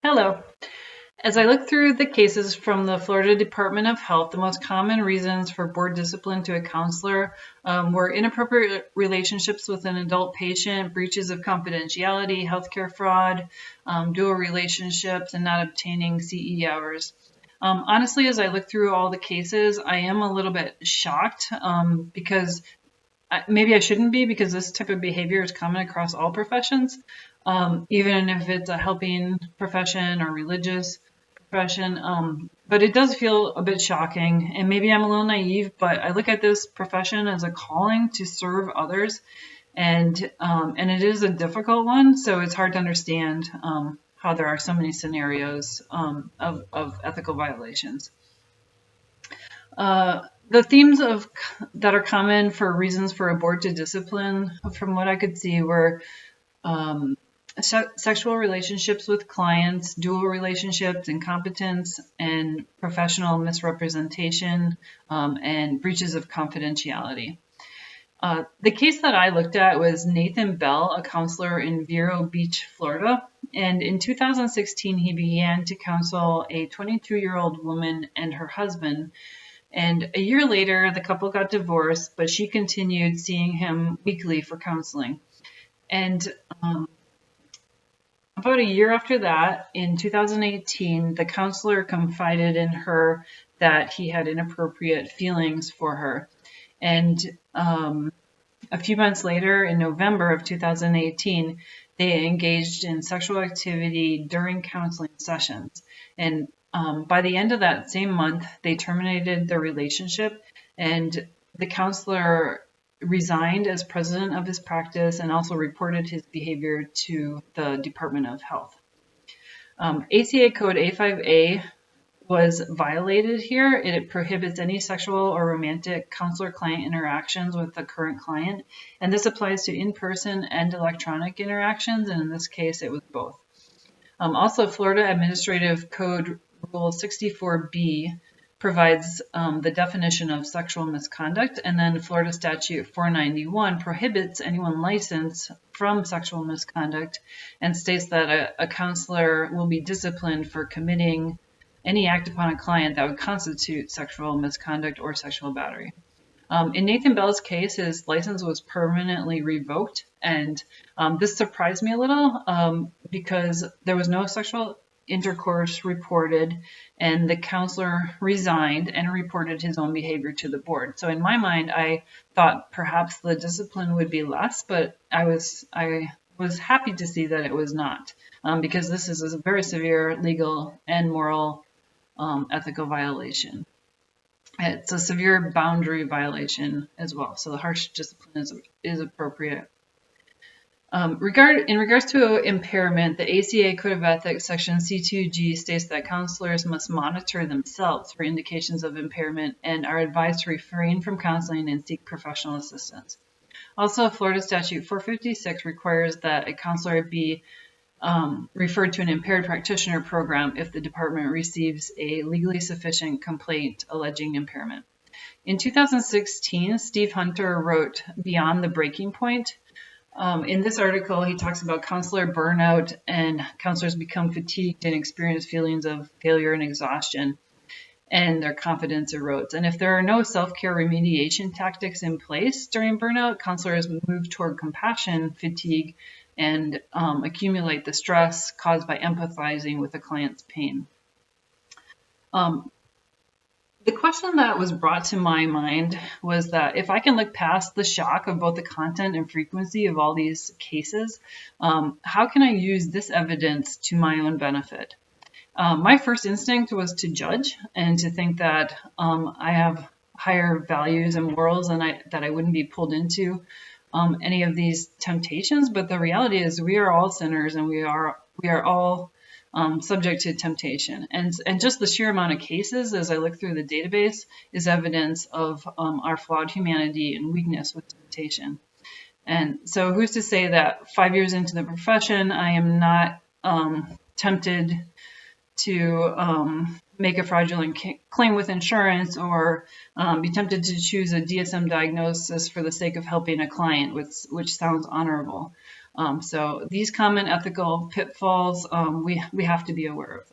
Hello. As I look through the cases from the Florida Department of Health, the most common reasons for board discipline to a counselor were inappropriate relationships with an adult patient, breaches of confidentiality, healthcare fraud, dual relationships, and not obtaining CE hours. Honestly, as I look through all the cases, I am a little bit shocked because maybe I shouldn't be, because this type of behavior is common across all professions, even if it's a helping profession or religious profession. But it does feel a bit shocking, and maybe I'm a little naive, but I look at this profession as a calling to serve others, and it is a difficult one, so it's hard to understand how there are so many scenarios of ethical violations. The themes that are common for reasons for a board to discipline, from what I could see, were sexual relationships with clients, dual relationships, incompetence, and professional misrepresentation, and breaches of confidentiality. The case that I looked at was Nathan Bell, a counselor in Vero Beach, Florida. And in 2016, he began to counsel a 22-year-old woman and her husband. And a year later, the couple got divorced, but she continued seeing him weekly for counseling. And about a year after that, in 2018, the counselor confided in her that he had inappropriate feelings for her. And a few months later, in November of 2018, they engaged in sexual activity during counseling sessions. And by the end of that same month, they terminated their relationship, and the counselor resigned as president of his practice and also reported his behavior to the Department of Health. ACA Code A5A was violated here. It prohibits any sexual or romantic counselor-client interactions with the current client, and this applies to in-person and electronic interactions, and in this case, it was both. Also, Florida Administrative Code Rule 64B provides the definition of sexual misconduct, and then Florida Statute 491 prohibits anyone licensed from sexual misconduct and states that a counselor will be disciplined for committing any act upon a client that would constitute sexual misconduct or sexual battery. In Nathan Bell's case, his license was permanently revoked, and this surprised me a little because there was no sexual intercourse reported, and the counselor resigned and reported his own behavior to the board. So in my mind, I thought perhaps the discipline would be less, but I was happy to see that it was not, because this is a very severe legal and moral ethical violation. It's a severe boundary violation as well, so the harsh discipline is appropriate. In regards to impairment, the ACA Code of Ethics Section C2G states that counselors must monitor themselves for indications of impairment and are advised to refrain from counseling and seek professional assistance. Also, Florida Statute 456 requires that a counselor be referred to an impaired practitioner program if the department receives a legally sufficient complaint alleging impairment. In 2016, Steve Hunter wrote Beyond the Breaking Point. In this article, he talks about counselor burnout, and counselors become fatigued and experience feelings of failure and exhaustion, and their confidence erodes. And if there are no self-care remediation tactics in place during burnout, counselors move toward compassion fatigue and accumulate the stress caused by empathizing with the client's pain. The question that was brought to my mind was that if I can look past the shock of both the content and frequency of all these cases, how can I use this evidence to my own benefit? My first instinct was to judge and to think that I have higher values and morals and that I wouldn't be pulled into any of these temptations. But the reality is we are all sinners, and we are all subject to temptation. And just the sheer amount of cases as I look through the database is evidence of our flawed humanity and weakness with temptation. And so who's to say that 5 years into the profession, I am not tempted to make a fraudulent claim with insurance, or be tempted to choose a DSM diagnosis for the sake of helping a client, which sounds honorable. So these common ethical pitfalls, we have to be aware of.